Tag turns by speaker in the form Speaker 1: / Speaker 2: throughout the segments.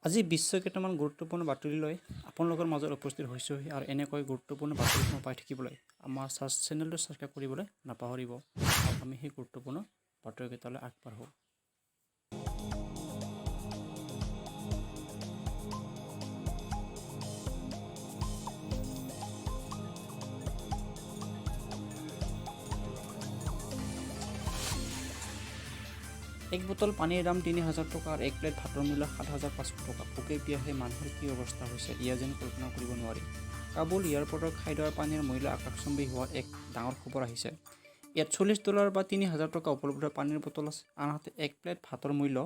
Speaker 1: আজি বিশ্ব কেইটামান গুৰুত্বপূৰ্ণ বাতৰি লৈ আপোনালোকৰ মাজত উপস্থিত হৈছোঁ আৰু এনেকৈ গুৰুত্বপূৰ্ণ বাতৰিসমূহ পাই থাকিবলৈ আমাৰ চেনেলটো ছাবস্ক্ৰাইব কৰিবলৈ নাপাহৰিব। আমি সেই গুৰুত্বপূৰ্ণ বাতৰিকেইটালৈ আগবাঢ়োঁ। এক বটল পানীৰ দাম ৩,০০০ টকা আৰু এক প্লেট ভাতৰ মূল্য ৭,৫০০ টকা। ভোকে পিয়াহে মানুহৰ কি অৱস্থা হৈছে ইয়াৰ যেন কল্পনা কৰিব নোৱাৰি। কাবুল এয়াৰপৰ্টৰ খাদ্য আৰু পানীৰ মূল্য আকাশচুম্বী হোৱাৰ এক ডাঙৰ খবৰ আহিছে। ইয়াত $40 বা ৩,০০০ টকা উপলব্ধ পানীৰ বটল আছে, আনহাতে এক প্লেট ভাতৰ মূল্য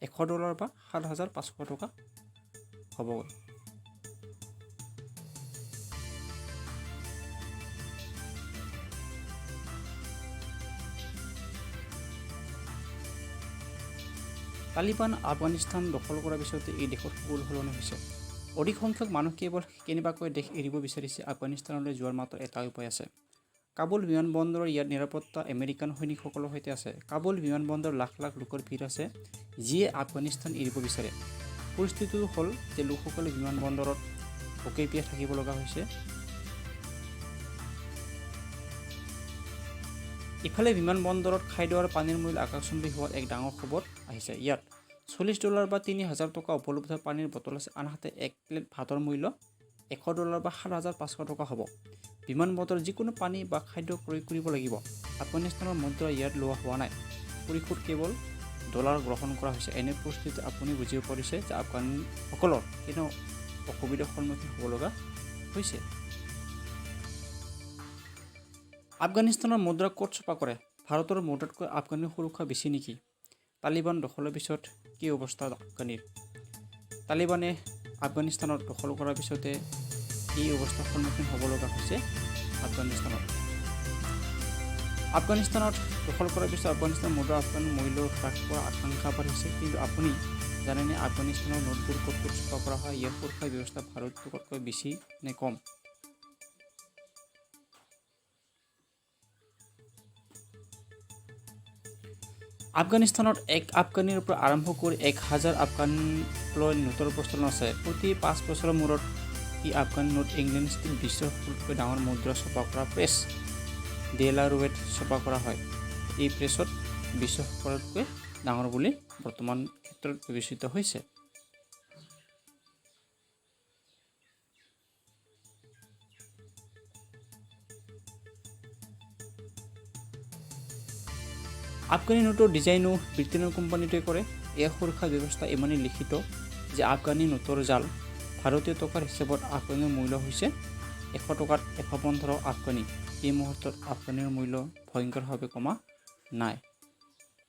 Speaker 1: $100 বা ৭,৫০০ টকা হ'বগৈ। তালিবান আফগানিস্তান দখল কৰাৰ পিছতে এই দেশত সকলো সলনি হৈছে। অধিক সংখ্যক মানুহ কেৱল কেনেবাকৈ দেশ এৰিব বিচাৰিছে। আফগানিস্তানলৈ যোৱাৰ মাত্ৰ এটা উপায় আছে, কাবুল বিমানবন্দৰৰ ইয়াত নিৰাপত্তা আমেৰিকান সৈনিকসকলৰ সৈতে আছে। কাবুল বিমানবন্দৰত লাখ লাখ লোকৰ ভিৰ আছে যিয়ে আফগানিস্তান এৰিব বিচাৰে। পৰিস্থিতিটো হ'ল যে লোকসকলে বিমানবন্দৰত ভোকে পিয়াহে থাকিব লগা হৈছে। ইফালে বিমানবন্দৰত খাদ্য আৰু পানীৰ মূল্য আকাশচুম্বী হোৱাৰ এক ডাঙৰ খবৰ আহিছে। ইয়াত $40 বা ৩,০০০ টকা উপলব্ধ পানীৰ বটল আছে, আনহাতে এক প্লেট ভাতৰ মূল্য $100 বা ৭,৫০০ টকা হ'ব। বিমানবন্দৰত যিকোনো পানী বা খাদ্য ক্ৰয় কৰিব লাগিব। আফগানিস্তানৰ মুদ্ৰা ইয়াত লোৱা হোৱা নাই, পৰিশোধ কেৱল ডলাৰ গ্ৰহণ কৰা হৈছে। এনে পৰিস্থিতিত আপুনি বুজিব পাৰিছে যে আফগানসকলৰ কেনে অসুবিধাৰ সন্মুখীন হ'ব লগা হৈছে। আফগানিস্তানৰ মুদ্ৰা ক'ত ছপা কৰে? ভাৰতৰ মুদ্ৰাতকৈ আফগানীৰ সুৰক্ষা বেছি নেকি? তালিবান দখলৰ পিছত কি অৱস্থা আফগানীৰ? তালিবানে আফগানিস্তানত দখল কৰাৰ পিছতে এই অৱস্থাৰ সন্মুখীন হ'ব লগা হৈছে আফগানিস্তানত। আফগানিস্তানত দখল কৰাৰ পিছত আফগানিস্তানৰ মুদ্ৰা আফগান মূল্য হ্ৰাস কৰাৰ আশংকা বাঢ়িছে। কিন্তু আপুনি জানেনে আফগানিস্তানৰ নোটবোৰ ক'ত ক'ত ছপা কৰা হয়? ইয়াৰ সুৰক্ষা ব্যৱস্থা ভাৰততকৈ বেছি নে কম? আফগানিস্তানত এক আফগানীৰ পৰা আৰম্ভ কৰি ১,০০০ আফগানলৈ নোটৰ প্ৰচলন আছে। প্ৰতি ৫ বছৰৰ মূৰত ই আফগান নোট ইংলেণ্ড স্থিত বিশ্বৰ সকলোতকৈ ডাঙৰ মুদ্ৰা ছপা কৰা প্ৰেছ ডেলাৰৱেত ছপা কৰা হয়। এই প্ৰেছত বিশ্বৰ সকলোতকৈ ডাঙৰ বুলি বৰ্তমান ক্ষেত্ৰত বিবেচিত হৈছে। আফগানী নোটৰ ডিজাইনো ব্ৰিটেইনৰ কোম্পানীটোৱে কৰে। এই সুৰক্ষা ব্যৱস্থা ইমানেই লিখিত যে আফগানী নোটৰ জাল ভাৰতীয় টকাৰ হিচাপত আফগানীৰ মূল্য হৈছে ১০০ টকাত ১১৫ আফগানী। এই মুহূৰ্তত আফগানীৰ মূল্য ভয়ংকৰভাৱে কমা নাই।